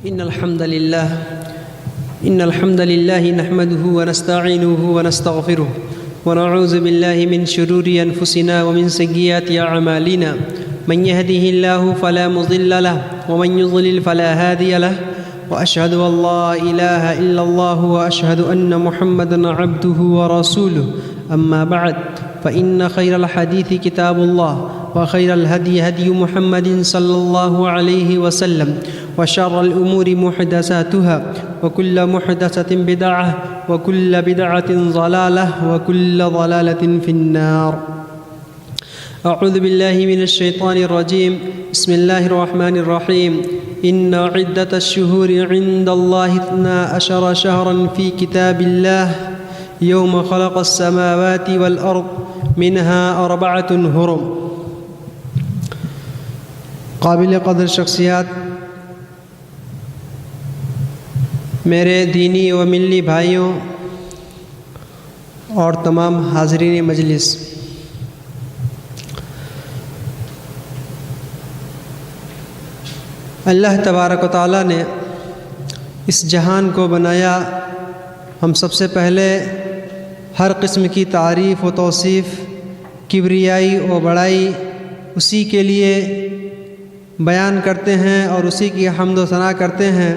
إن الحمد لله نحمده ونستعينه ونستغفره ونعوذ بالله من شرور أنفسنا ومن سيئات أعمالنا من يهده الله فلا مضل له ومن يضلل فلا هادي له وأشهد أن لا إله إلا الله وأشهد أن محمدًا عبده ورسوله أما بعد فإن خير الحديث كتاب الله وخير الهدي هدي محمد صلى الله عليه وسلم وشر الأمور محدثاتها وكل محدثة بدعة وكل بدعة ضلالة وكل ضلالة في النار. أعوذ بالله من الشيطان الرجيم. بسم الله الرحمن الرحيم. إن عدة الشهور عند الله 12 شهرا في كتاب الله يوم خلق السماوات والأرض منها 4 حرم. قابل قدر شخصیات، میرے دینی و ملی بھائیوں اور تمام حاضرین مجلس، اللہ تبارک و تعالیٰ نے اس جہان کو بنایا. ہم سب سے پہلے ہر قسم کی تعریف و توصیف، کبریائی و بڑائی اسی کے لیے بیان کرتے ہیں اور اسی کی حمد و ثنا کرتے ہیں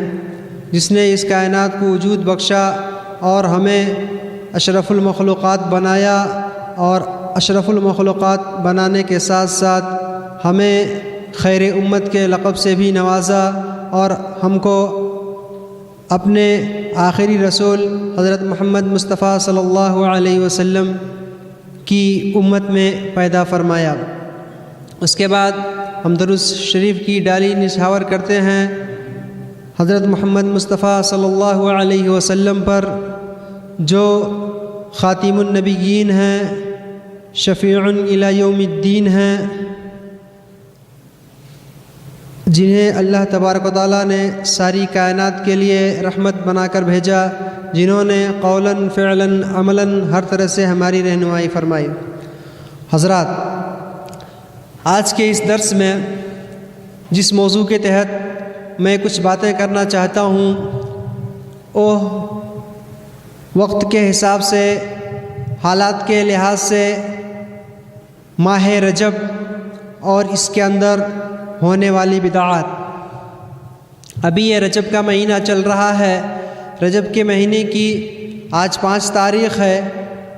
جس نے اس کائنات کو وجود بخشا اور ہمیں اشرف المخلوقات بنایا، اور اشرف المخلوقات بنانے کے ساتھ ساتھ ہمیں خیر امت کے لقب سے بھی نوازا اور ہم کو اپنے آخری رسول حضرت محمد مصطفیٰ صلی اللہ علیہ وسلم کی امت میں پیدا فرمایا. اس کے بعد ہم درود شریف کی ڈالی نچھاور کرتے ہیں حضرت محمد مصطفیٰ صلی اللہ علیہ وسلم پر، جو خاتم النبیین ہیں، شفیع الی یوم الدین ہیں، جنہیں اللہ تبارک و تعالیٰ نے ساری کائنات کے لیے رحمت بنا کر بھیجا، جنہوں نے قولاً فعلاً عملاً ہر طرح سے ہماری رہنمائی فرمائی. حضرات، آج کے اس درس میں جس موضوع کے تحت میں کچھ باتیں کرنا چاہتا ہوں، وہ وقت کے حساب سے، حالات کے لحاظ سے ماہ رجب اور اس کے اندر ہونے والی بدعات. ابھی یہ رجب کا مہینہ چل رہا ہے. رجب کے مہینے کی آج 5 تاریخ ہے،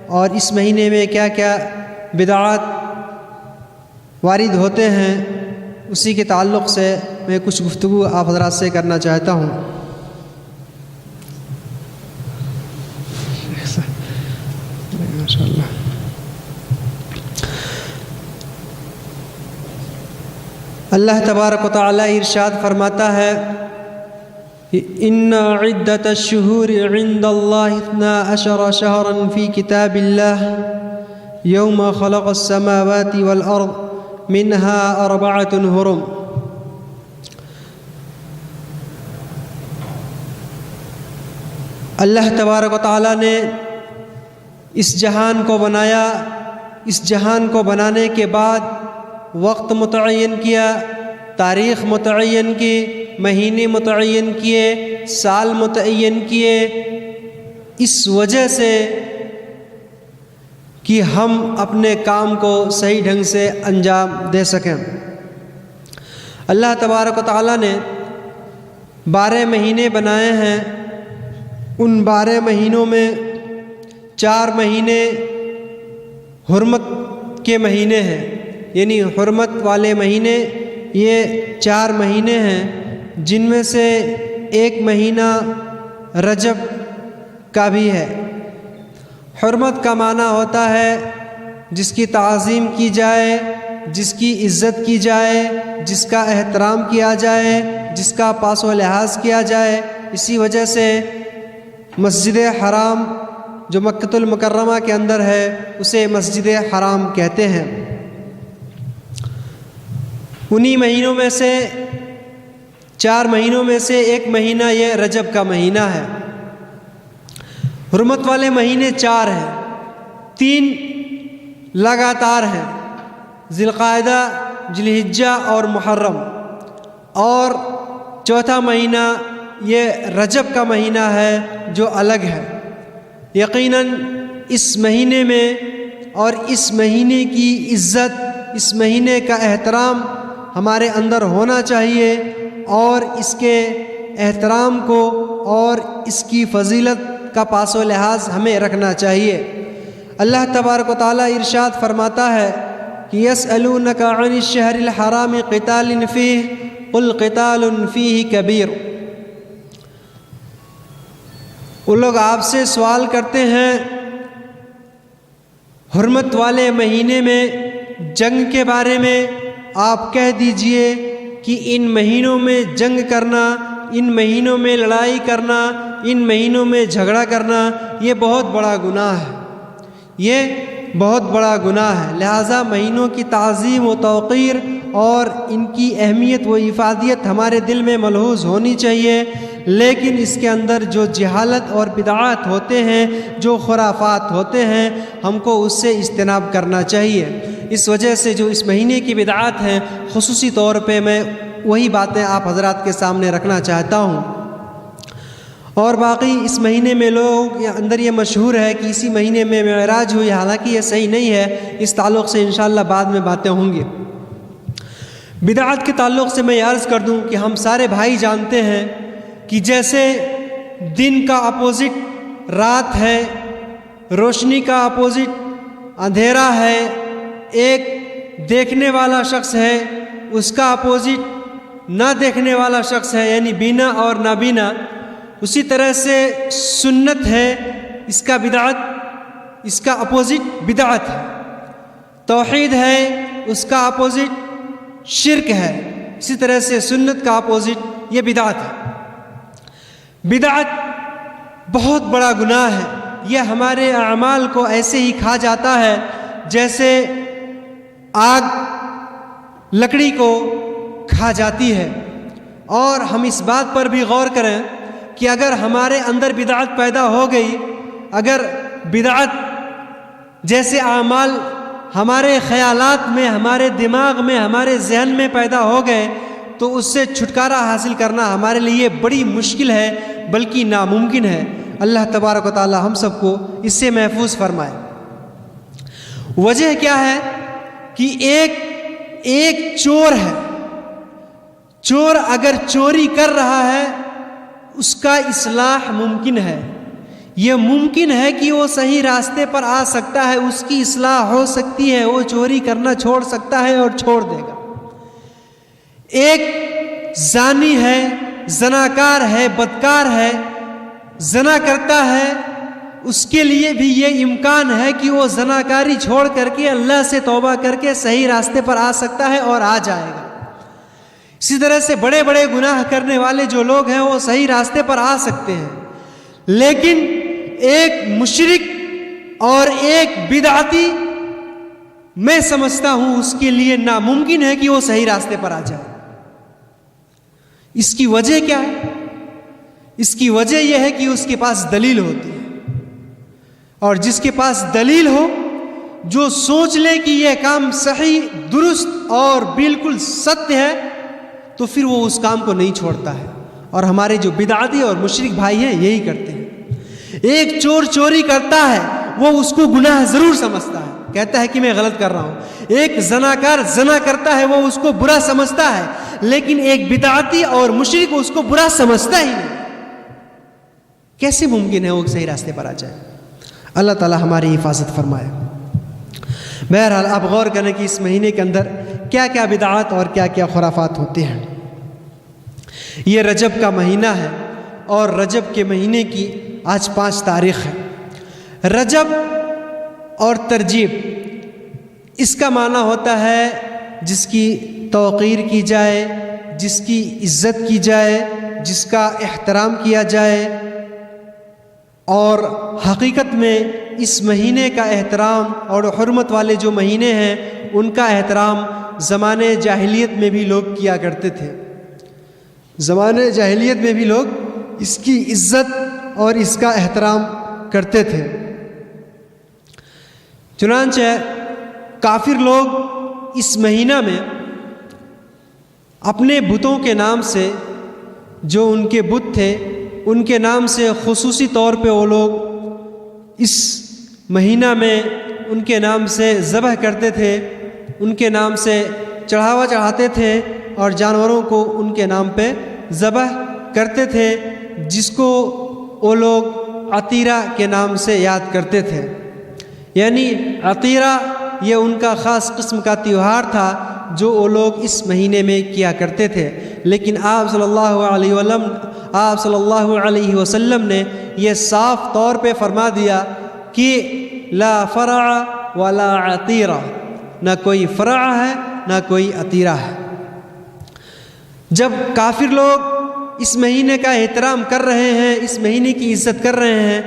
اور اس مہینے میں کیا کیا بدعات وارد ہوتے ہیں، اسی کے تعلق سے میں کچھ گفتگو آپ حضرات سے کرنا چاہتا ہوں. اللہ تبارک و تعالی ارشاد فرماتا ہے، ان عدت الشہور عند اللہ 12 شہرا فی کتاب اللہ یوم خلق السماوات والارض منها 4 حرم. اللہ تبارک و تعالی نے اس جہان کو بنایا. اس جہان کو بنانے کے بعد وقت متعین کیا، تاریخ متعین کی، مہینے متعین کیے، سال متعین کیے، اس وجہ سے کہ ہم اپنے کام کو صحیح ڈھنگ سے انجام دے سکیں. اللہ تبارک و تعالیٰ نے 12 مہینے بنائے ہیں. ان 12 مہینوں میں 4 مہینے حرمت کے مہینے ہیں، یعنی حرمت والے مہینے یہ 4 مہینے ہیں، جن میں سے ایک مہینہ رجب کا بھی ہے. حرمت کا معنی ہوتا ہے جس کی تعظیم کی جائے، جس کی عزت کی جائے، جس کا احترام کیا جائے، جس کا پاس و لحاظ کیا جائے. اسی وجہ سے مسجد حرام جو مکۃ المکرمہ کے اندر ہے اسے مسجد حرام کہتے ہیں. انہی مہینوں میں سے 4 مہینوں میں سے ایک مہینہ یہ رجب کا مہینہ ہے. حرمت والے مہینے 4 ہیں، 3 لگاتار ہیں، ذی القعدہ، ذی الحجہ اور محرم، اور چوتھا مہینہ یہ رجب کا مہینہ ہے جو الگ ہے۔ یقیناً اس مہینے میں اور اس مہینے کی عزت، اس مہینے کا احترام ہمارے اندر ہونا چاہیے، اور اس کے احترام کو اور اس کی فضیلت کا پاس و لحاظ ہمیں رکھنا چاہیے۔ اللہ تبارک و تعالیٰ ارشاد فرماتا ہے کہ یسألونک عن الشہر الحرام قتال فیہ قل قتال فیہ کبیر۔ وہ لوگ آپ سے سوال کرتے ہیں حرمت والے مہینے میں جنگ کے بارے میں، آپ کہہ دیجئے کہ ان مہینوں میں جنگ کرنا، ان مہینوں میں لڑائی کرنا، ان مہینوں میں جھگڑا کرنا یہ بہت بڑا گناہ ہے، یہ بہت بڑا گناہ ہے۔ لہٰذا مہینوں کی تعظیم و توقیر اور ان کی اہمیت و افادیت ہمارے دل میں ملحوظ ہونی چاہیے، لیکن اس کے اندر جو جہالت اور بدعات ہوتے ہیں، جو خرافات ہوتے ہیں، ہم کو اس سے اجتناب کرنا چاہیے۔ اس وجہ سے جو اس مہینے کی بدعات ہیں، خصوصی طور پہ میں وہی باتیں آپ حضرات کے سامنے رکھنا چاہتا ہوں۔ اور باقی اس مہینے میں لوگ اندر یہ مشہور ہے کہ اسی مہینے میں معراج ہوئی، حالانکہ یہ صحیح نہیں ہے، اس تعلق سے انشاءاللہ بعد میں باتیں ہوں گی۔ بدعات کے تعلق سے میں یہ عرض کر دوں کہ ہم سارے بھائی جانتے ہیں کہ جیسے دن کا اپوزٹ رات ہے، روشنی کا اپوزٹ اندھیرا ہے، ایک دیکھنے والا شخص ہے، اس کا اپوزٹ نہ دیکھنے والا شخص ہے، یعنی بینا اور نابینا، اسی طرح سے سنت ہے، اس کا بدعت، اس کا اپوزٹ بدعت ہے۔ توحید ہے، اس کا اپوزٹ شرک ہے، اسی طرح سے سنت کا اپوزٹ یہ بدعت ہے۔ بدعت بہت بڑا گناہ ہے، یہ ہمارے اعمال کو ایسے ہی کھا جاتا ہے جیسے آگ لکڑی کو کھا جاتی ہے۔ اور ہم اس بات پر بھی غور کریں کہ اگر ہمارے اندر بدعت پیدا ہو گئی، اگر بدعت جیسے اعمال ہمارے خیالات میں، ہمارے دماغ میں، ہمارے ذہن میں پیدا ہو گئے، تو اس سے چھٹکارا حاصل کرنا ہمارے لیے بڑی مشکل ہے، بلکہ ناممکن ہے۔ اللہ تبارک و تعالی ہم سب کو اس سے محفوظ فرمائے۔ وجہ کیا ہے کہ ایک چور ہے، چور اگر چوری کر رہا ہے اس کا اصلاح ممکن ہے، یہ ممکن ہے کہ وہ صحیح راستے پر آ سکتا ہے، اس کی اصلاح ہو سکتی ہے، وہ چوری کرنا چھوڑ سکتا ہے اور چھوڑ دے گا۔ ایک زانی ہے، زناکار ہے، بدکار ہے، زنا کرتا ہے، اس کے لیے بھی یہ امکان ہے کہ وہ زناکاری چھوڑ کر کے اللہ سے توبہ کر کے صحیح راستے پر آ سکتا ہے اور آ جائے گا۔ اسی طرح سے بڑے بڑے گناہ کرنے والے جو لوگ ہیں وہ صحیح راستے پر آ سکتے ہیں، لیکن ایک مشرک اور ایک بدعتی میں سمجھتا ہوں اس کے لیے ناممکن ہے کہ وہ صحیح راستے پر آ جائے۔ اس کی وجہ کیا ہے؟ اس کی وجہ یہ ہے کہ اس کے پاس دلیل ہوتی ہے، اور جس کے پاس دلیل ہو، جو سوچ لے کہ یہ کام صحیح، درست اور بالکل ستیہ ہے، تو پھر وہ اس کام کو نہیں چھوڑتا ہے۔ اور ہمارے جو بدعتی اور مشرک بھائی ہیں یہی کرتے ہیں۔ ایک چور چوری کرتا ہے، وہ اس کو گناہ ضرور سمجھتا ہے، کہتا ہے کہ میں غلط کر رہا ہوں۔ ایک زناکار زنا کرتا ہے، وہ اس کو برا سمجھتا ہے، لیکن ایک بدعتی اور مشرک اس کو برا سمجھتا ہی نہیں۔ کیسے ممکن ہے وہ صحیح راستے پر آ جائے؟ اللہ تعالی ہماری حفاظت فرمائے۔ بہرحال آپ غور کریں کہ اس مہینے کے اندر کیا کیا بدعات اور کیا کیا خرافات ہوتے ہیں۔ یہ رجب کا مہینہ ہے، اور رجب کے مہینے کی آج 5 تاریخ ہے۔ رجب اور ترجیب، اس کا معنی ہوتا ہے جس کی توقیر کی جائے، جس کی عزت کی جائے، جس کا احترام کیا جائے۔ اور حقیقت میں اس مہینے کا احترام اور حرمت والے جو مہینے ہیں ان کا احترام زمانے جاہلیت میں بھی لوگ کیا کرتے تھے۔ زمانے جاہلیت میں بھی لوگ اس کی عزت اور اس کا احترام کرتے تھے۔ چنانچہ کافر لوگ اس مہینہ میں اپنے بتوں کے نام سے جو ان کے بت تھے ان کے نام سے خصوصی طور پہ وہ لوگ اس مہینہ میں ان کے نام سے ذبح کرتے تھے، ان کے نام سے چڑھاوا چڑھاتے تھے اور جانوروں کو ان کے نام پہ ذبح کرتے تھے، جس کو وہ لوگ عطیرہ کے نام سے یاد کرتے تھے۔ یعنی عطیرہ یہ ان کا خاص قسم کا تہوار تھا جو وہ لوگ اس مہینے میں کیا کرتے تھے، لیکن آپ صلی اللہ علیہ وسلم نے یہ صاف طور پہ فرما دیا کہ لا فرع ولا عطیرہ، نہ کوئی فرع ہے نہ کوئی عطیرہ ہے۔ جب کافر لوگ اس مہینے کا احترام کر رہے ہیں، اس مہینے کی عزت کر رہے ہیں،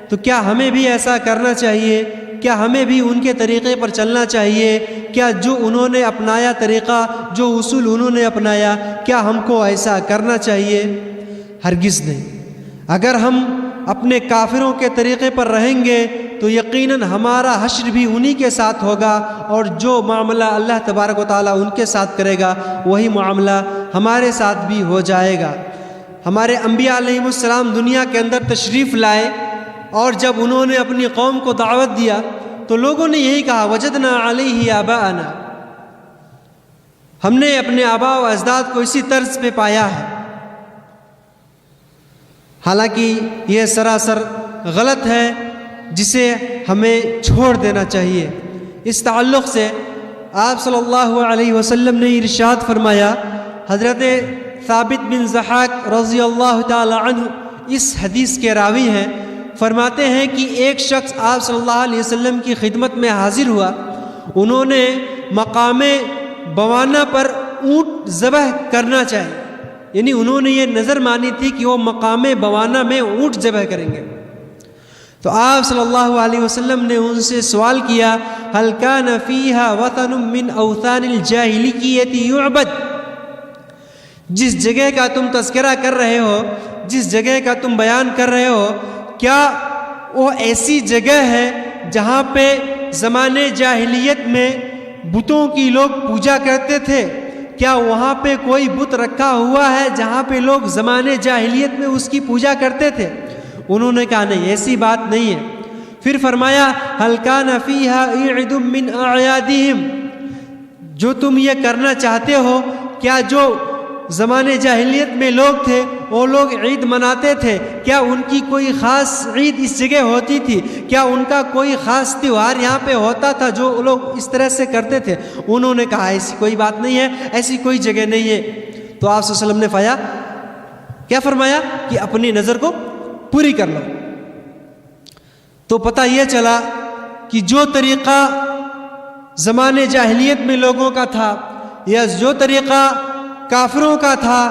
تو کیا ہمیں بھی ایسا کرنا چاہیے؟ کیا ہمیں بھی ان کے طریقے پر چلنا چاہیے؟ کیا جو انہوں نے اپنایا طریقہ، جو اصول انہوں نے اپنایا، کیا ہم کو ایسا کرنا چاہیے؟ ہرگز نہیں۔ اگر ہم اپنے کافروں کے طریقے پر رہیں گے تو یقیناً ہمارا حشر بھی انہی کے ساتھ ہوگا، اور جو معاملہ اللہ تبارک و تعالیٰ ان کے ساتھ کرے گا وہی معاملہ ہمارے ساتھ بھی ہو جائے گا۔ ہمارے انبیاء علیہم السلام دنیا کے اندر تشریف لائے، اور جب انہوں نے اپنی قوم کو دعوت دیا تو لوگوں نے یہی کہا وجدنا علیہ آباءنا، ہم نے اپنے آباء و اجداد کو اسی طرز پہ پایا ہے۔ حالانکہ یہ سراسر غلط ہے، جسے ہمیں چھوڑ دینا چاہیے۔ اس تعلق سے آپ صلی اللہ علیہ وسلم نے ارشاد فرمایا، حضرت ثابت بن ضحاک رضی اللہ تعالی عنہ اس حدیث کے راوی ہیں، فرماتے ہیں کہ ایک شخص آپ صلی اللہ علیہ وسلم کی خدمت میں حاضر ہوا، انہوں نے مقام بوانہ پر اونٹ ذبح کرنا چاہے، یعنی انہوں نے یہ نظر مانی تھی کہ وہ مقام بوانہ میں اونٹ ذبح کریں گے۔ تو آپ صلی اللہ علیہ وسلم نے ان سے سوال کیا، هل كان فيها وثن من اوثان الجاہلیت يعبد، جس جگہ کا تم تذکرہ کر رہے ہو، جس جگہ کا تم بیان کر رہے ہو، کیا وہ ایسی جگہ ہے جہاں پہ زمانے جاہلیت میں بتوں کی لوگ پوجا کرتے تھے؟ کیا وہاں پہ کوئی بت رکھا ہوا ہے جہاں پہ لوگ زمانے جاہلیت میں اس کی پوجا کرتے تھے؟ انہوں نے کہا نہیں، ایسی بات نہیں ہے۔ پھر فرمایا هل كان فيها عيد من اعيادهم، جو تم یہ کرنا چاہتے ہو، کیا جو زمانے جاہلیت میں لوگ تھے وہ لوگ عید مناتے تھے؟ کیا ان کی کوئی خاص عید اس جگہ ہوتی تھی؟ کیا ان کا کوئی خاص تہوار یہاں پہ ہوتا تھا جو لوگ اس طرح سے کرتے تھے؟ انہوں نے کہا ایسی کوئی بات نہیں ہے، ایسی کوئی جگہ نہیں ہے۔ تو آپ صلی اللہ علیہ وسلم نے کیا فرمایا کہ اپنی نظر کو پوری کر لو۔ تو پتہ یہ چلا کہ جو طریقہ زمانے جاہلیت میں لوگوں کا تھا، یا جو طریقہ کافروں کا تھا،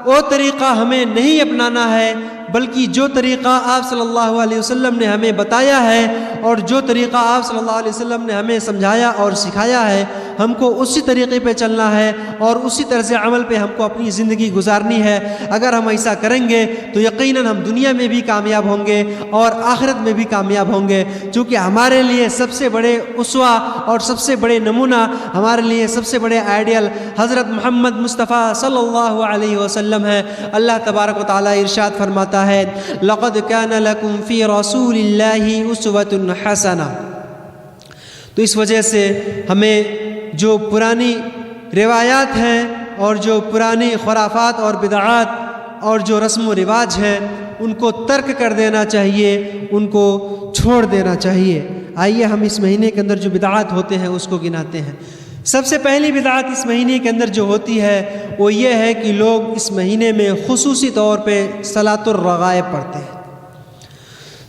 وہ طریقہ ہمیں نہیں اپنانا ہے، بلکہ جو طریقہ آپ صلی اللہ علیہ وسلم نے ہمیں بتایا ہے، اور جو طریقہ آپ صلی اللہ علیہ وسلم نے ہمیں سمجھایا اور سکھایا ہے، ہم کو اسی طریقے پہ چلنا ہے اور اسی طرز عمل پہ ہم کو اپنی زندگی گزارنی ہے۔ اگر ہم ایسا کریں گے تو یقیناً ہم دنیا میں بھی کامیاب ہوں گے اور آخرت میں بھی کامیاب ہوں گے، چونکہ ہمارے لیے سب سے بڑے اسوہ اور سب سے بڑے نمونہ، ہمارے لیے سب سے بڑے آئیڈیل حضرت محمد مصطفیٰ صلی اللہ علیہ وسلم ہے۔ اللہ تبارک و تعالیٰ ارشاد فرماتا ہے لَقَدْ كَانَ لَكُمْ فِي رَسُولِ اللَّهِ أُسْوَةٌ حَسَنَةٌ۔ تو اس وجہ سے ہمیں جو پرانی روایات ہیں اور جو پرانی خرافات اور بدعات اور جو رسم و رواج ہیں ان کو ترک کر دینا چاہیے، ان کو چھوڑ دینا چاہیے۔ آئیے ہم اس مہینے کے اندر جو بدعات ہوتے ہیں اس کو گناتے ہیں۔ سب سے پہلی بدعات اس مہینے کے اندر جو ہوتی ہے وہ یہ ہے کہ لوگ اس مہینے میں خصوصی طور پہ صلاۃ الرغائب پڑھتے ہیں۔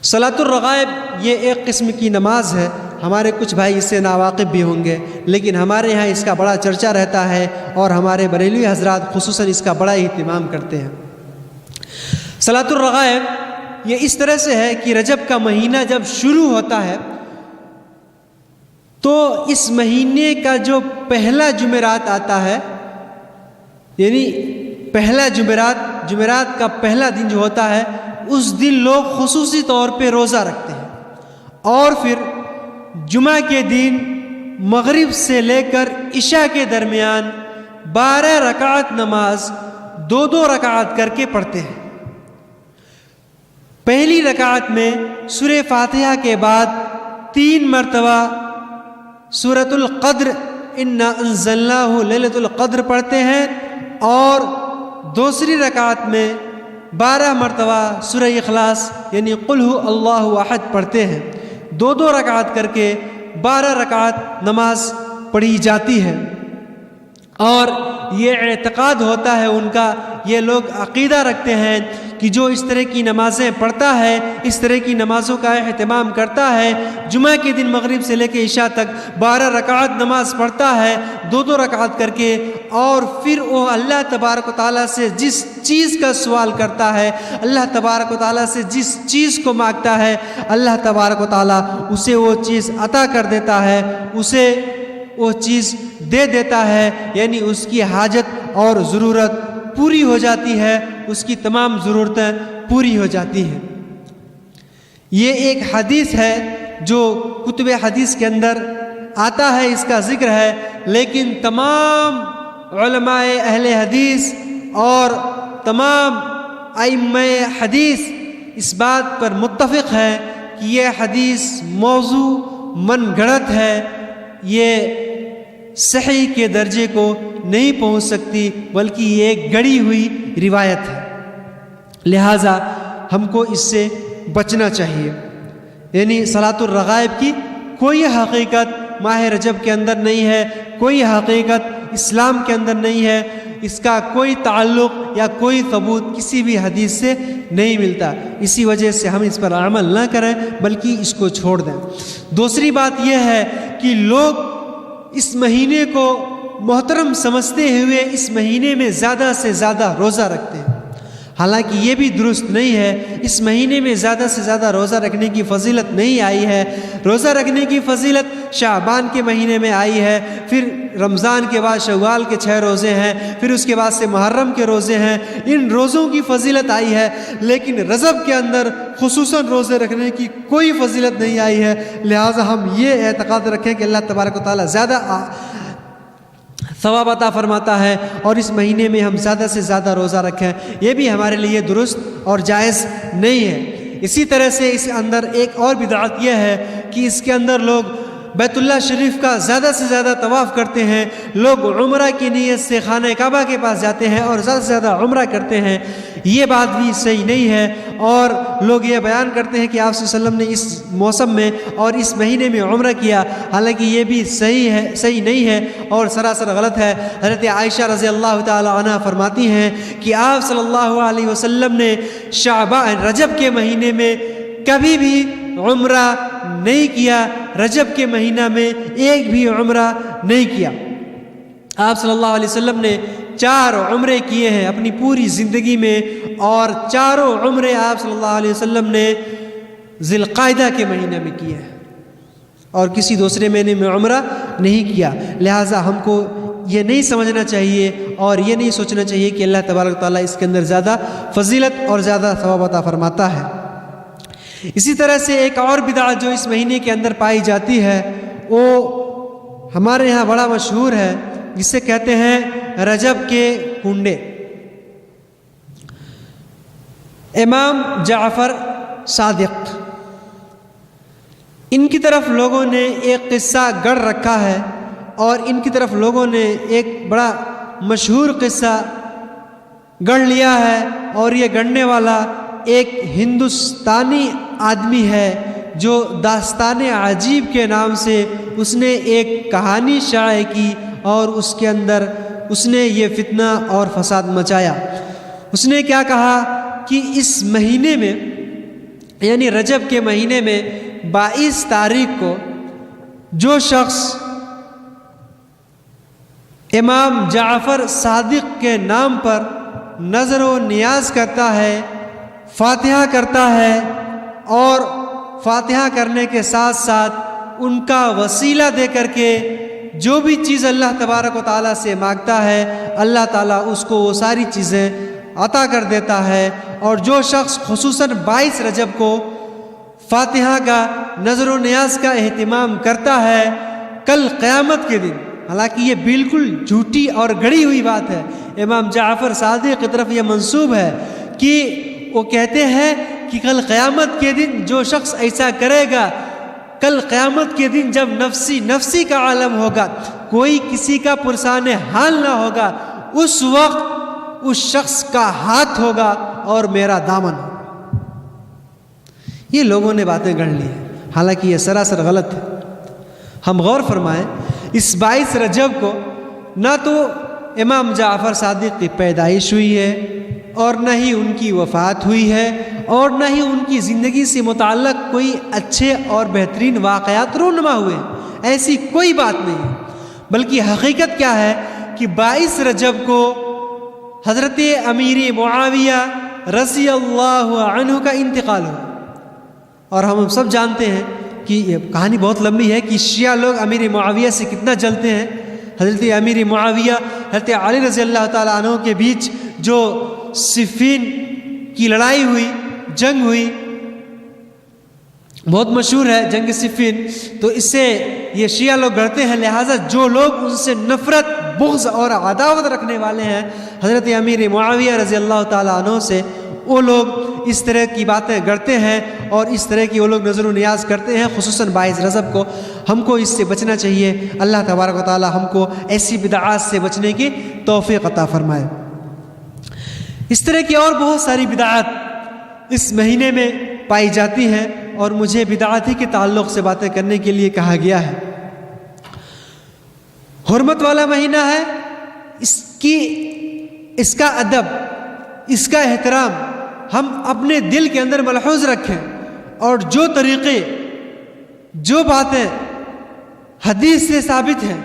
صلاۃ الرغائب یہ ایک قسم کی نماز ہے، ہمارے کچھ بھائی اس سے ناواقف بھی ہوں گے، لیکن ہمارے یہاں اس کا بڑا چرچا رہتا ہے اور ہمارے بریلوی حضرات خصوصاً اس کا بڑا اہتمام کرتے ہیں۔ صلاۃ الرغائب یہ اس طرح سے ہے کہ رجب کا مہینہ جب شروع ہوتا ہے تو اس مہینے کا جو پہلا جمعرات آتا ہے، یعنی پہلا جمعرات کا پہلا دن جو ہوتا ہے، اس دن لوگ خصوصی طور پہ روزہ رکھتے ہیں، اور پھر جمعہ کے دن مغرب سے لے کر عشاء کے درمیان 12 رکعت نماز دو رکعت کر کے پڑھتے ہیں۔ پہلی رکعت میں سورہ فاتحہ کے بعد 3 مرتبہ سورۃ القدر انا انزلناہ لیلۃ القدر پڑھتے ہیں، اور دوسری رکعت میں 12 مرتبہ سورہ اخلاص یعنی قل هو اللہ احد پڑھتے ہیں۔ 2 رکعت کر کے 12 رکعت نماز پڑھی جاتی ہے، اور یہ اعتقاد ہوتا ہے ان کا، یہ لوگ عقیدہ رکھتے ہیں کہ جو اس طرح کی نمازیں پڑھتا ہے، اس طرح کی نمازوں کا اہتمام کرتا ہے، جمعہ کے دن مغرب سے لے کے عشاء تک 12 رکعت نماز پڑھتا ہے 2 رکعت کر کے، اور پھر وہ اللہ تبارک و تعالیٰ سے جس چیز کا سوال کرتا ہے، اللہ تبارک و تعالیٰ سے جس چیز کو مانگتا ہے، اللہ تبارک و تعالیٰ اسے وہ چیز عطا کر دیتا ہے، اسے وہ چیز دے دیتا ہے، یعنی اس کی حاجت اور ضرورت پوری ہو جاتی ہے، اس کی تمام ضرورتیں پوری ہو جاتی ہیں۔ یہ ایک حدیث ہے جو کتب حدیث کے اندر آتا ہے، اس کا ذکر ہے، لیکن تمام علماء اہل حدیث اور تمام ائمہ حدیث اس بات پر متفق ہیں کہ یہ حدیث موضوع من گھڑت ہے، یہ صحیح کے درجے کو نہیں پہنچ سکتی، بلکہ یہ ایک گڑی ہوئی روایت ہے، لہٰذا ہم کو اس سے بچنا چاہیے۔ یعنی صلاۃ الرغائب کی کوئی حقیقت ماہ رجب کے اندر نہیں ہے، کوئی حقیقت اسلام کے اندر نہیں ہے، اس کا کوئی تعلق یا کوئی ثبوت کسی بھی حدیث سے نہیں ملتا، اسی وجہ سے ہم اس پر عمل نہ کریں بلکہ اس کو چھوڑ دیں۔ دوسری بات یہ ہے کہ لوگ اس مہینے کو محترم سمجھتے ہوئے اس مہینے میں زیادہ سے زیادہ روزہ رکھتے ہیں، حالانکہ یہ بھی درست نہیں ہے۔ اس مہینے میں زیادہ سے زیادہ روزہ رکھنے کی فضیلت نہیں آئی ہے، روزہ رکھنے کی فضیلت شعبان کے مہینے میں آئی ہے، پھر رمضان کے بعد شوال کے 6 روزے ہیں، پھر اس کے بعد سے محرم کے روزے ہیں، ان روزوں کی فضیلت آئی ہے، لیکن رجب کے اندر خصوصاً روزے رکھنے کی کوئی فضیلت نہیں آئی ہے، لہٰذا ہم یہ اعتقاد رکھیں کہ اللہ تبارک و تعالیٰ زیادہ ثواب عطا فرماتا ہے، اور اس مہینے میں ہم زیادہ سے زیادہ روزہ رکھیں، یہ بھی ہمارے لیے درست اور جائز نہیں ہے۔ اسی طرح سے اس اندر ایک اور بدعت یہ ہے کہ اس کے اندر لوگ بیت اللہ شریف کا زیادہ سے زیادہ طواف کرتے ہیں، لوگ عمرہ کی نیت سے خانہ کعبہ کے پاس جاتے ہیں اور زیادہ سے زیادہ عمرہ کرتے ہیں، یہ بات بھی صحیح نہیں ہے، اور لوگ یہ بیان کرتے ہیں کہ آپ صلی اللہ علیہ وسلم نے اس موسم میں اور اس مہینے میں عمرہ کیا، حالانکہ یہ بھی صحیح نہیں ہے اور سراسر غلط ہے۔ حضرت عائشہ رضی اللہ تعالی عنہ فرماتی ہیں کہ آپ صلی اللہ علیہ وسلم نے رجب کے مہینے میں کبھی بھی عمرہ نہیں کیا، رجب کے مہینہ میں ایک بھی عمرہ نہیں کیا۔ آپ صلی اللہ علیہ وسلم نے 4 عمرے کیے ہیں اپنی پوری زندگی میں، اور چاروں عمرے آپ صلی اللہ علیہ وسلم نے ذی القعدہ کے مہینہ میں کیے ہیں، اور کسی دوسرے مہینے میں عمرہ نہیں کیا۔ لہٰذا ہم کو یہ نہیں سمجھنا چاہیے اور یہ نہیں سوچنا چاہیے کہ اللہ تبارک و تعالیٰ اس کے اندر زیادہ فضیلت اور زیادہ ثواب عطا فرماتا ہے۔ اسی طرح سے ایک اور بدعت جو اس مہینے کے اندر پائی جاتی ہے وہ ہمارے یہاں بڑا مشہور ہے، جسے کہتے ہیں رجب کے کنڈے۔ امام جعفر صادق، ان کی طرف لوگوں نے ایک قصہ گڑھ رکھا ہے، اور ان کی طرف لوگوں نے ایک بڑا مشہور قصہ گڑھ لیا ہے، اور یہ گڑھنے والا ایک ہندوستانی آدمی ہے جو داستان عجیب کے نام سے اس نے ایک کہانی شائع کی، اور اس کے اندر اس نے یہ فتنہ اور فساد مچایا۔ اس نے کیا کہا کہ اس مہینے میں یعنی رجب کے مہینے میں 22 تاریخ کو جو شخص امام جعفر صادق کے نام پر نظر و نیاز کرتا ہے، فاتحہ کرتا ہے، اور فاتحہ کرنے کے ساتھ ساتھ ان کا وسیلہ دے کر کے جو بھی چیز اللہ تبارک و تعالیٰ سے مانگتا ہے، اللہ تعالیٰ اس کو وہ ساری چیزیں عطا کر دیتا ہے۔ اور جو شخص خصوصاً 22 رجب کو فاتحہ کا نظر و نیاز کا اہتمام کرتا ہے، کل قیامت کے دن حالانکہ یہ بالکل جھوٹی اور گڑی ہوئی بات ہے۔ امام جعفر صادق کی طرف یہ منسوب ہے کہ وہ کہتے ہیں کہ کل قیامت کے دن جو شخص ایسا کرے گا، کل قیامت کے دن جب نفسی نفسی کا عالم ہوگا، کوئی کسی کا پرسان حال نہ ہوگا، اس وقت اس شخص کا ہاتھ ہوگا اور میرا دامن ہوگا۔ یہ لوگوں نے باتیں گڑھ لی ہیں، حالانکہ یہ سراسر غلط ہے۔ ہم غور فرمائیں، اس 22 رجب کو نہ تو امام جعفر صادق کی پیدائش ہوئی ہے، اور نہ ہی ان کی وفات ہوئی ہے، اور نہ ہی ان کی زندگی سے متعلق کوئی اچھے اور بہترین واقعات رونما ہوئے، ایسی کوئی بات نہیں ہے۔ بلکہ حقیقت کیا ہے کہ 22 رجب کو حضرت امیر معاویہ رضی اللہ عنہ کا انتقال ہوا، اور ہم سب جانتے ہیں کہ یہ کہانی بہت لمبی ہے کہ شیعہ لوگ امیر معاویہ سے کتنا جلتے ہیں۔ حضرت امیر معاویہ حضرت علی رضی اللہ تعالیٰ عنہ کے بیچ جو صفین کی لڑائی ہوئی، جنگ ہوئی، بہت مشہور ہے جنگ صفین، تو اس سے یہ شیعہ لوگ ڈرتے ہیں، لہٰذا جو لوگ ان سے نفرت، بغض اور عداوت رکھنے والے ہیں حضرت امیر معاویہ رضی اللہ تعالیٰ عنہ سے، وہ لوگ اس طرح کی باتیں گڑھتے ہیں اور اس طرح کی وہ لوگ نظر و نیاز کرتے ہیں، خصوصاً 22 رجب کو۔ ہم کو اس سے بچنا چاہیے۔ اللہ تبارک و تعالی ہم کو ایسی بدعات سے بچنے کی توفیق عطا فرمائے۔ اس طرح کی اور بہت ساری بدعات اس مہینے میں پائی جاتی ہیں، اور مجھے بدعات ہی کے تعلق سے باتیں کرنے کے لیے کہا گیا ہے۔ حرمت والا مہینہ ہے، اس کا ادب، اس کا احترام ہم اپنے دل کے اندر ملحوظ رکھیں، اور جو طریقے، جو باتیں حدیث سے ثابت ہیں،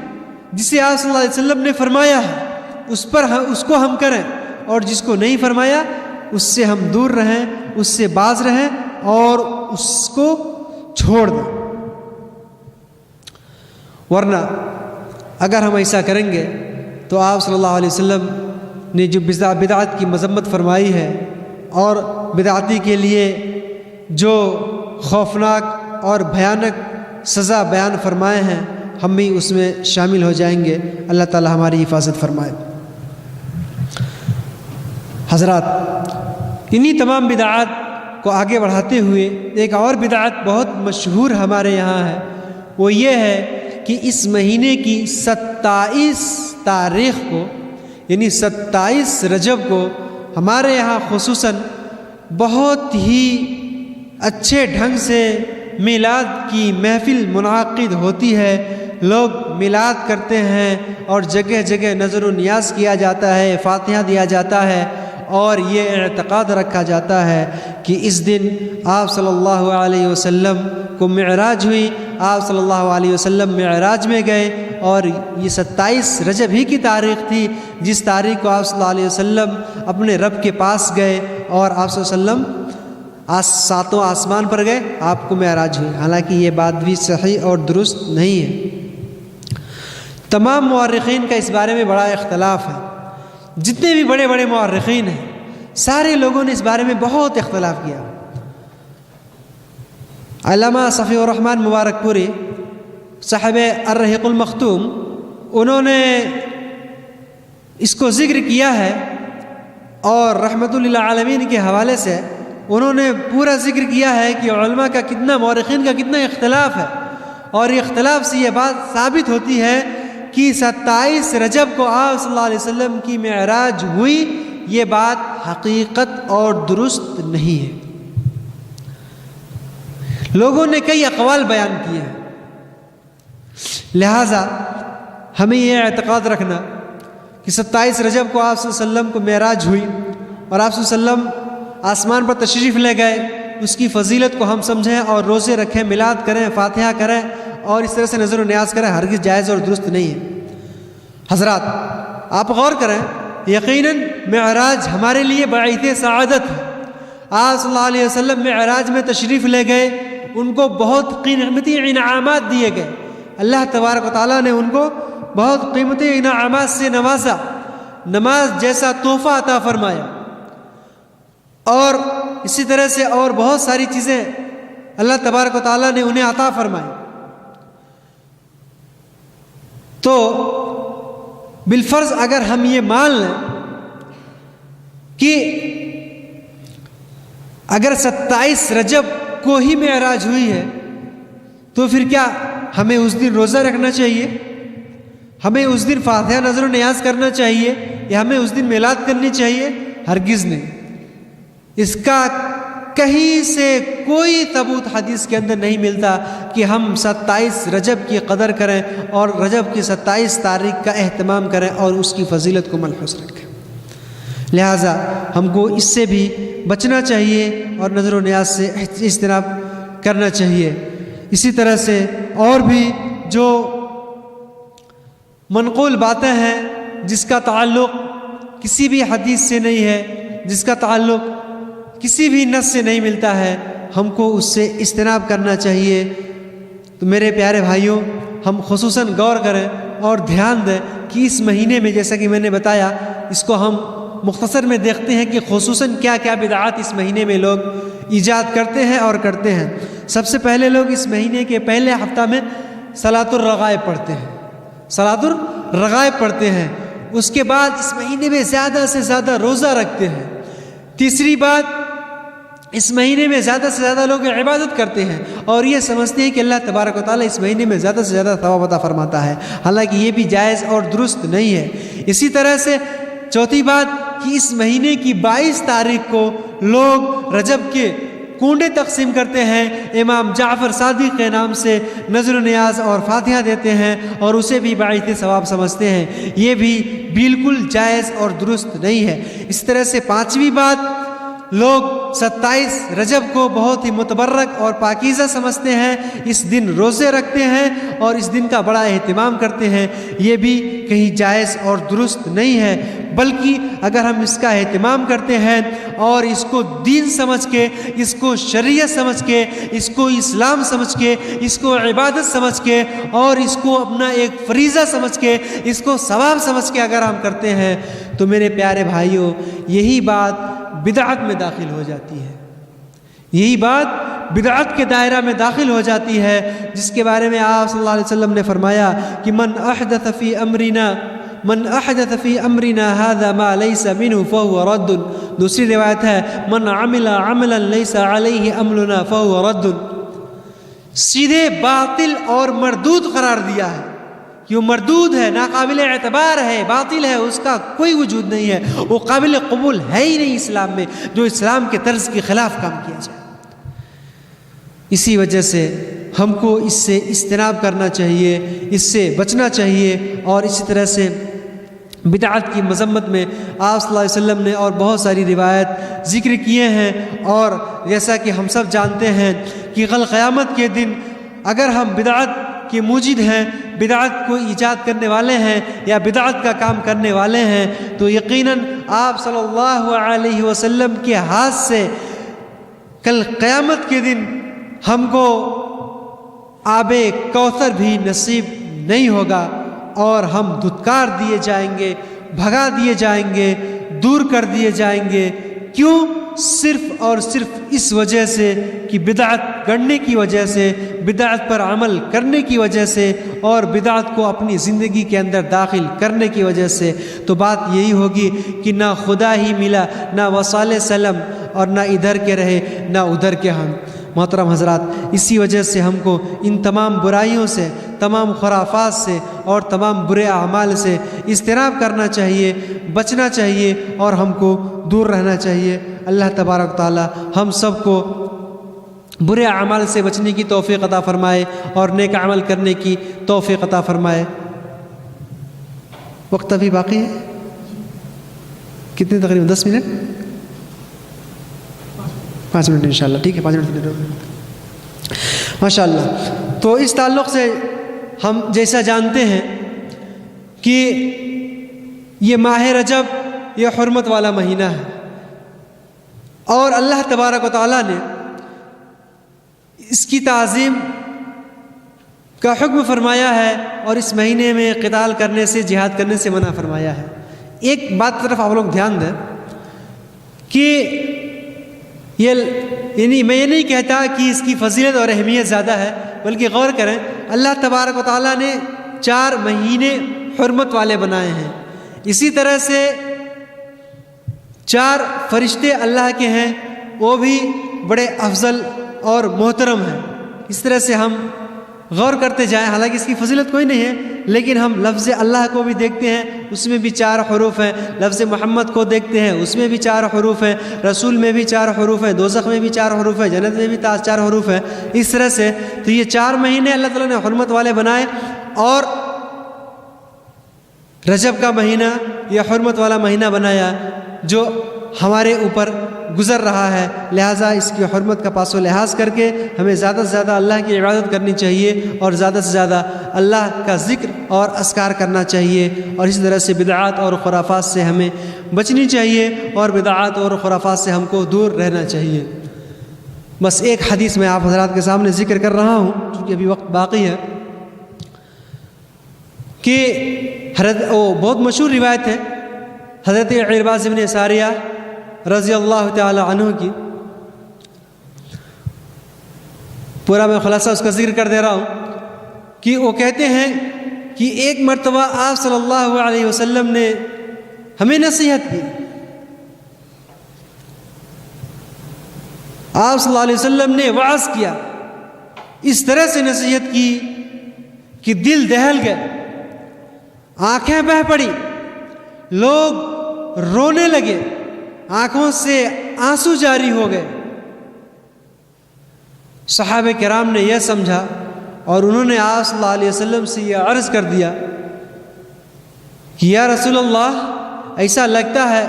جسے آپ صلی اللہ علیہ وسلم نے فرمایا ہے، اس کو ہم کریں، اور جس کو نہیں فرمایا اس سے ہم دور رہیں، اس سے باز رہیں اور اس کو چھوڑ دیں۔ ورنہ اگر ہم ایسا کریں گے تو آپ صلی اللہ علیہ وسلم نے جو بدعات کی مذمت فرمائی ہے اور بدعاتی کے لیے جو خوفناک اور بھیانک سزا بیان فرمائے ہیں، ہم بھی اس میں شامل ہو جائیں گے۔ اللہ تعالی ہماری حفاظت فرمائے۔ حضرات، انہی تمام بدعات کو آگے بڑھاتے ہوئے ایک اور بدعت بہت مشہور ہمارے یہاں ہے، وہ یہ ہے کہ اس مہینے کی 27 تاریخ کو، یعنی 27 رجب کو ہمارے یہاں خصوصاً بہت ہی اچھے ڈھنگ سے میلاد کی محفل منعقد ہوتی ہے۔ لوگ میلاد کرتے ہیں اور جگہ جگہ نظر و نیاز کیا جاتا ہے، فاتحہ دیا جاتا ہے، اور یہ اعتقاد رکھا جاتا ہے کہ اس دن آپ صلی اللہ علیہ وسلم کو معراج ہوئی، آپ صلی اللہ علیہ وسلم معراج میں گئے، اور یہ 27 رجب ہی کی تاریخ تھی جس تاریخ کو آپ صلی اللہ علیہ وسلم اپنے رب کے پاس گئے، اور آپ صلی اللہ علیہ وسلم ساتوں آسمان پر گئے، آپ کو معراج ہوئی۔ حالانکہ یہ بات بھی صحیح اور درست نہیں ہے۔ تمام مورخین کا اس بارے میں بڑا اختلاف ہے، جتنے بھی بڑے بڑے مورخین ہیں سارے لوگوں نے اس بارے میں بہت اختلاف کیا۔ علامہ صفی الرحمن مبارک پوری صاحب الرحیق المختوم، انہوں نے اس کو ذکر کیا ہے، اور رحمت للعالمین کے حوالے سے انہوں نے پورا ذکر کیا ہے کہ علماء کا کتنا، مورخین کا کتنا اختلاف ہے، اور یہ اختلاف سے یہ بات ثابت ہوتی ہے کہ 27 رجب کو آپ صلی اللہ علیہ وسلم کی معراج ہوئی، یہ بات حقیقت اور درست نہیں ہے۔ لوگوں نے کئی اقوال بیان کیے ہیں، لہٰذا ہمیں یہ اعتقاد رکھنا کہ 27 رجب کو آپ صلی اللہ علیہ وسلم کو معراج ہوئی اور آپ صلی اللہ علیہ وسلم آسمان پر تشریف لے گئے، اس کی فضیلت کو ہم سمجھیں اور روزے رکھیں، میلاد کریں، فاتحہ کریں اور اس طرح سے نظر و نیاز کریں، ہرگز جائز اور درست نہیں ہے۔ حضرات، آپ غور کریں، یقیناً معراج ہمارے لیے باعث سعادت ہے۔ آپ صلی اللہ علیہ وسلم معراج میں تشریف لے گئے، ان کو بہت قیمتی انعامات دیے گئے، اللہ تبارک و تعالیٰ نے ان کو بہت قیمتی انعامات سے نوازا، نماز جیسا تحفہ عطا فرمایا، اور اسی طرح سے اور بہت ساری چیزیں اللہ تبارک و تعالیٰ نے انہیں عطا فرمائی۔ تو بالفرض اگر ہم یہ مان لیں کہ اگر 27 رجب کو ہی معراج ہوئی ہے تو پھر کیا ہمیں اس دن روزہ رکھنا چاہیے؟ ہمیں اس دن فاتحہ نذر و نیاز کرنا چاہیے یا ہمیں اس دن میلاد کرنی چاہیے؟ ہرگز نہیں۔ اس کا کہیں سے کوئی ثبوت حدیث کے اندر نہیں ملتا کہ ہم 27 رجب کی قدر کریں اور رجب کی 27 تاریخ کا اہتمام کریں اور اس کی فضیلت کو ملحوظ رکھیں۔ لہٰذا ہم کو اس سے بھی بچنا چاہیے اور نظر و نیاز سے اجتناب کرنا چاہیے۔ اسی طرح سے اور بھی جو منقول باتیں ہیں جس کا تعلق کسی بھی حدیث سے نہیں ہے، جس کا تعلق کسی بھی نص سے نہیں ملتا ہے، ہم کو اس سے اجتناب کرنا چاہیے۔ تو میرے پیارے بھائیوں، ہم خصوصاً غور کریں اور دھیان دیں کہ اس مہینے میں، جیسا کہ میں نے بتایا، اس کو ہم مختصر میں دیکھتے ہیں کہ خصوصاً کیا کیا بدعات اس مہینے میں لوگ ایجاد کرتے ہیں اور کرتے ہیں۔ سب سے پہلے لوگ اس مہینے کے پہلے ہفتہ میں صلاۃ الرغائب پڑھتے ہیں، صلاۃ الرغائب پڑھتے ہیں۔ اس کے بعد اس مہینے میں زیادہ سے زیادہ روزہ رکھتے ہیں۔ تیسری بات، اس مہینے میں زیادہ سے زیادہ لوگ عبادت کرتے ہیں اور یہ سمجھتے ہیں کہ اللہ تبارک و تعالیٰ اس مہینے میں زیادہ سے زیادہ ثواب عطا فرماتا ہے، حالانکہ یہ بھی جائز اور درست نہیں ہے۔ اسی طرح سے چوتھی بات کہ اس مہینے کی 22 تاریخ کو لوگ رجب کے کنڈے تقسیم کرتے ہیں، امام جعفر صادق کے نام سے نذر و نیاز اور فاتحہ دیتے ہیں اور اسے بھی باعث ثواب سمجھتے ہیں۔ یہ بھی بالکل جائز اور درست نہیں ہے۔ اس طرح سے پانچویں بات، لوگ 27 رجب کو بہت ہی متبرک اور پاکیزہ سمجھتے ہیں، اس دن روزے رکھتے ہیں اور اس دن کا بڑا اہتمام کرتے ہیں۔ یہ بھی کہیں جائز اور درست نہیں ہے، بلکہ اگر ہم اس کا اہتمام کرتے ہیں اور اس کو دین سمجھ کے، اس کو شریعت سمجھ کے، اس کو اسلام سمجھ کے، اس کو عبادت سمجھ کے اور اس کو اپنا ایک فریضہ سمجھ کے، اس کو ثواب سمجھ کے اگر ہم کرتے ہیں تو میرے پیارے بھائیوں، یہی بات بدعت میں داخل ہو جاتی ہے، یہی بات بدعت کے دائرہ میں داخل ہو جاتی ہے، جس کے بارے میں آپ صلی اللہ علیہ وسلم نے فرمایا کہ من احدث فی امرنا هذا ما ليس منه فهو رد۔ دوسری روایت ہے من عمل عملا ليس عليه امرنا فهو رد۔ سیدھے باطل اور مردود قرار دیا ہے کہ وہ مردود ہے، ناقابل اعتبار ہے، باطل ہے، اس کا کوئی وجود نہیں ہے، وہ قابل قبول ہے ہی نہیں اسلام میں، جو اسلام کے طرز کے خلاف کام کیا جائے۔ اسی وجہ سے ہم کو اس سے اجتناب کرنا چاہیے، اس سے بچنا چاہیے، اور اسی طرح سے بدعت کی مذمت میں آپ صلی اللہ علیہ وسلم نے اور بہت ساری روایت ذکر کیے ہیں۔ اور جیسا کہ ہم سب جانتے ہیں کہ کل قیامت کے دن اگر ہم بدعت کے موجد ہیں، بدعت کو ایجاد کرنے والے ہیں یا بدعت کا کام کرنے والے ہیں، تو یقیناً آپ صلی اللہ علیہ وسلم کے ہاتھ سے کل قیامت کے دن ہم کو آب کوثر بھی نصیب نہیں ہوگا اور ہم دھتکار دیے جائیں گے، بھگا دیے جائیں گے، دور کر دیے جائیں گے۔ کیوں؟ صرف اور صرف اس وجہ سے کہ بدعت کرنے کی وجہ سے، بدعت پر عمل کرنے کی وجہ سے اور بدعت کو اپنی زندگی کے اندر داخل کرنے کی وجہ سے۔ تو بات یہی ہوگی کہ نہ خدا ہی ملا، نہ وصال سلم، اور نہ ادھر کے رہے نہ ادھر کے ہم۔ محترم حضرات، اسی وجہ سے ہم کو ان تمام برائیوں سے، تمام خرافات سے اور تمام برے اعمال سے اجتناب کرنا چاہیے، بچنا چاہیے اور ہم کو دور رہنا چاہیے۔ اللہ تبارک تعالی ہم سب کو برے اعمال سے بچنے کی توفیق عطا فرمائے اور نیک عمل کرنے کی توفیق عطا فرمائے۔ وقت ابھی باقی ہے کتنے؟ تقریباً 10 منٹ، 5 منٹ انشاءاللہ۔ ٹھیک ہے، 5 منٹ ماشاء اللہ۔ تو اس تعلق سے ہم جیسا جانتے ہیں کہ یہ ماہ رجب یہ حرمت والا مہینہ ہے اور اللہ تبارک و تعالیٰ نے اس کی تعظیم کا حکم فرمایا ہے اور اس مہینے میں قتال کرنے سے، جہاد کرنے سے منع فرمایا ہے۔ ایک بات طرف آپ لوگ دھیان دیں کہ یعنی میں یہ نہیں کہتا کہ اس کی فضیلت اور اہمیت زیادہ ہے، بلکہ غور کریں، اللہ تبارک و تعالیٰ نے 4 مہینے حرمت والے بنائے ہیں۔ اسی طرح سے 4 فرشتے اللہ کے ہیں، وہ بھی بڑے افضل اور محترم ہیں۔ اس طرح سے ہم غور کرتے جائیں، حالانکہ اس کی فضیلت کوئی نہیں ہے، لیکن ہم لفظ اللہ کو بھی دیکھتے ہیں، اس میں بھی 4 حروف ہیں، لفظ محمد کو دیکھتے ہیں، اس میں بھی 4 حروف ہیں، رسول میں بھی 4 حروف ہیں، دوزخ میں بھی 4 حروف ہیں، جنت میں بھی 4 حروف ہیں۔ اس طرح سے تو یہ 4 مہینے اللہ تعالیٰ نے حرمت والے بنائے، اور رجب کا مہینہ یہ حرمت والا مہینہ بنایا جو ہمارے اوپر گزر رہا ہے، لہٰذا اس کی حرمت کا پاس و لحاظ کر کے ہمیں زیادہ سے زیادہ اللہ کی عبادت کرنی چاہیے، اور زیادہ سے زیادہ اللہ کا ذکر اور اذکار کرنا چاہیے، اور اسی طرح سے بدعات اور خرافات سے ہمیں بچنی چاہیے، اور بدعات اور خرافات سے ہم کو دور رہنا چاہیے۔ بس ایک حدیث میں آپ حضرات کے سامنے ذکر کر رہا ہوں چونکہ ابھی وقت باقی ہے، کہ بہت مشہور روایت ہے حضرت عرباض بن ساریہ رضی اللہ تعالی عنہ کی، پورا میں خلاصہ اس کا ذکر کر دے رہا ہوں، کہ وہ کہتے ہیں کہ ایک مرتبہ آپ صلی اللہ علیہ وسلم نے ہمیں نصیحت کی، آپ صلی اللہ علیہ وسلم نے وعظ کیا، اس طرح سے نصیحت کی کہ دل دہل گئے، آنکھیں بہہ پڑی، لوگ رونے لگے، آنکھوں سے آنسو جاری ہو گئے۔ صحابہ کرام نے یہ سمجھا اور انہوں نے آپ صلی اللہ علیہ وسلم سے یہ عرض کر دیا کہ یا رسول اللہ، ایسا لگتا ہے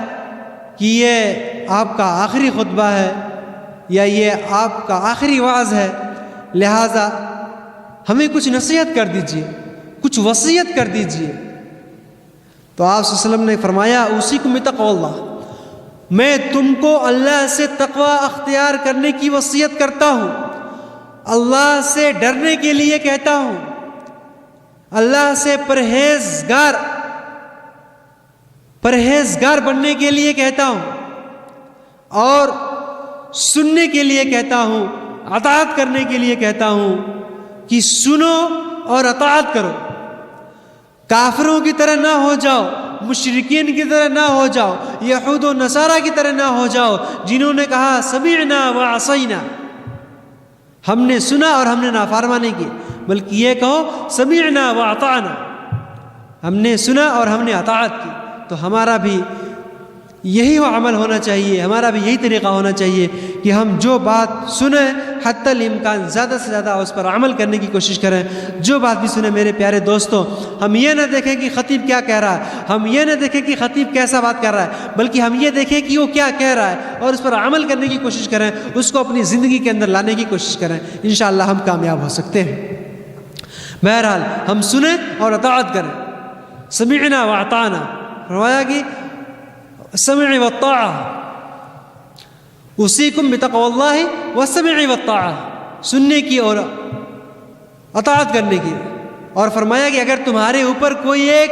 کہ یہ آپ کا آخری خطبہ ہے یا یہ آپ کا آخری وعظ ہے، لہٰذا ہمیں کچھ نصیحت کر دیجئے، کچھ وصیت کر دیجئے۔ تو آپ صلی اللہ علیہ وسلم نے فرمایا اوصیکم بتقوی اللہ، میں تم کو اللہ سے تقوی اختیار کرنے کی وصیت کرتا ہوں، اللہ سے ڈرنے کے لیے کہتا ہوں، اللہ سے پرہیزگار بننے کے لیے کہتا ہوں، اور سننے کے لیے کہتا ہوں، اطاعت کرنے کے لیے کہتا ہوں کہ سنو اور اطاعت کرو، کافروں کی طرح نہ ہو جاؤ، مشرکین کی طرح نہ ہو جاؤ، یہود و نصارہ کی طرح نہ ہو جاؤ جنہوں نے کہا سمعنا وعصینا، ہم نے سنا اور ہم نے نافرمانی کی، بلکہ یہ کہو سمعنا واطعنا، ہم نے سنا اور ہم نے اطاعت کی۔ تو ہمارا بھی یہی عمل ہونا چاہیے، ہمارا بھی یہی طریقہ ہونا چاہیے کہ ہم جو بات سنیں حتی الامکان زیادہ سے زیادہ اس پر عمل کرنے کی کوشش کریں۔ جو بات بھی سنیں میرے پیارے دوستوں، ہم یہ نہ دیکھیں کہ خطیب کیا کہہ رہا ہے، ہم یہ نہ دیکھیں کہ خطیب کیسا بات کر رہا ہے، بلکہ ہم یہ دیکھیں کہ وہ کیا کہہ رہا ہے اور اس پر عمل کرنے کی کوشش کریں، اس کو اپنی زندگی کے اندر لانے کی کوشش کریں، انشاءاللہ ہم کامیاب ہو سکتے ہیں۔ بہرحال ہم سنیں اور اطاعت کریں، سمعنا واطعنا، فرمایا کہ السمع والطاعہ، اوصیکم بتقوی اللہ والسمع والطاعہ، سننے کی اور اطاعت کرنے کی، اور فرمایا کہ اگر تمہارے اوپر کوئی ایک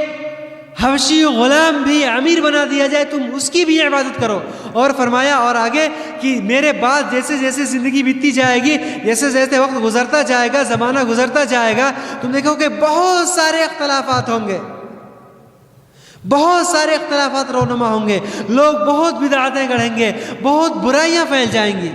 حبشی غلام بھی امیر بنا دیا جائے تم اس کی بھی عبادت کرو، اور فرمایا اور آگے کہ میرے بعد جیسے جیسے زندگی بیتتی جائے گی، جیسے جیسے وقت گزرتا جائے گا، زمانہ گزرتا جائے گا، تم دیکھو کہ بہت سارے اختلافات ہوں گے، بہت سارے اختلافات رونما ہوں گے، لوگ بہت بدعتیں گڑھیں گے، بہت برائیاں پھیل جائیں گی۔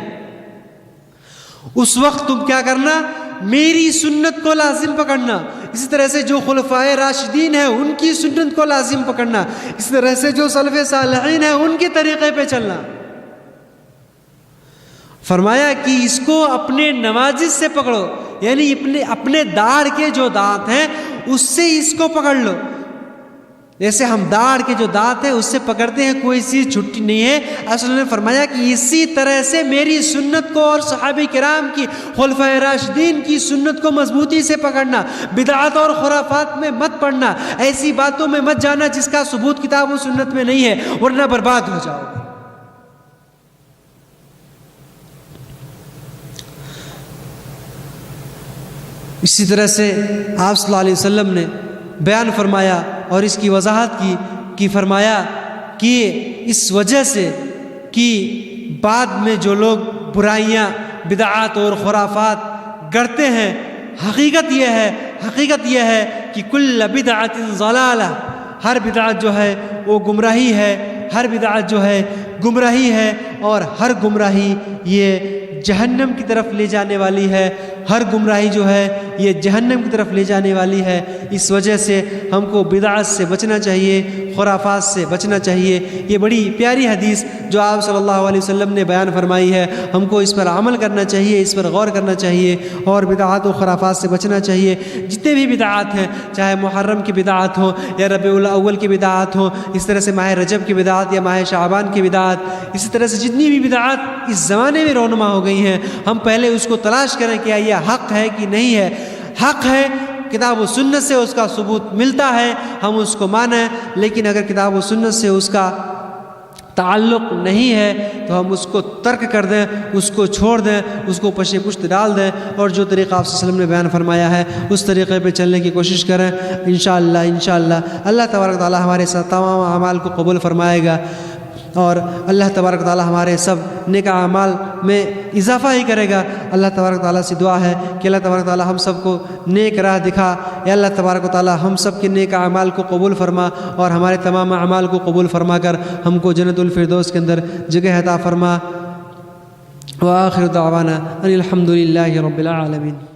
اس وقت تم کیا کرنا؟ میری سنت کو لازم پکڑنا، اسی طرح سے جو خلفائے راشدین ہیں ان کی سنت کو لازم پکڑنا، اسی طرح سے جو سلف صالحین ہیں ان کے طریقے پہ چلنا۔ فرمایا کہ اس کو اپنے نواجذ سے پکڑو، یعنی اپنے داڑھ کے جو دانت ہیں اس سے اس کو پکڑ لو، جیسے ہم داڑھ کے جو دانت ہیں اس سے پکڑتے ہیں، کوئی چیز چھٹی نہیں ہے۔ اصل نے فرمایا کہ اسی طرح سے میری سنت کو اور صحابہ کرام کی، خلفائے راشدین کی سنت کو مضبوطی سے پکڑنا، بدعات اور خرافات میں مت پڑنا، ایسی باتوں میں مت جانا جس کا ثبوت کتاب و سنت میں نہیں ہے، ورنہ برباد ہو جاؤ گے۔ اسی طرح سے آپ صلی اللہ علیہ وسلم نے بیان فرمایا اور اس کی وضاحت کی فرمایا کہ اس وجہ سے کہ بعد میں جو لوگ برائیاں، بدعات اور خرافات گڑھتے ہیں، حقیقت یہ ہے کہ کل بدعت ضلالہ، ہر بدعت جو ہے وہ گمراہی ہے، ہر بدعت جو ہے گمراہی ہے، اور ہر گمراہی یہ جہنم کی طرف لے جانے والی ہے، ہر گمراہی جو ہے یہ جہنم کی طرف لے جانے والی ہے۔ اس وجہ سے ہم کو بدعت سے بچنا چاہیے، خرافات سے بچنا چاہیے۔ یہ بڑی پیاری حدیث جو آپ صلی اللہ علیہ وسلم نے بیان فرمائی ہے، ہم کو اس پر عمل کرنا چاہیے، اس پر غور کرنا چاہیے، اور بدعات و خرافات سے بچنا چاہیے۔ جتنے بھی بدعات ہیں، چاہے محرم کی بدعات ہوں یا ربیع الاول کی بدعات ہوں، اس طرح سے ماہ رجب کی بدعات یا ماہ شعبان کی بدعات، اسی طرح سے جتنی بھی بدعات اس زمانے میں رونما ہو گئی ہیں، ہم پہلے اس کو تلاش کریں کہ یہ حق ہے کہ نہیں ہے۔ حق ہے، کتاب و سنت سے اس کا ثبوت ملتا ہے، ہم اس کو مانیں، لیکن اگر کتاب و سنت سے اس کا تعلق نہیں ہے تو ہم اس کو ترک کر دیں، اس کو چھوڑ دیں، اس کو پشے پشت ڈال دیں، اور جو طریقہ آپ صلی اللہ علیہ وسلم نے بیان فرمایا ہے اس طریقے پہ چلنے کی کوشش کریں۔ انشاءاللہ اللہ تبارک و تعالی ہمارے ساتھ تمام اعمال کو قبول فرمائے گا، اور اللہ تبارک و تعالی ہمارے سب نیک اعمال میں اضافہ ہی کرے گا۔ اللہ تبارک و تعالی سے دعا ہے کہ اللہ تبارک و تعالی ہم سب کو نیک راہ دکھا۔ یا اللہ تبارک و تعالی ہم سب کے نیک اعمال کو قبول فرما، اور ہمارے تمام اعمال کو قبول فرما کر ہم کو جنت الفردوس کے اندر جگہ عطا فرما۔ وآخر دعوانا ان الحمد للہ رب العالمین۔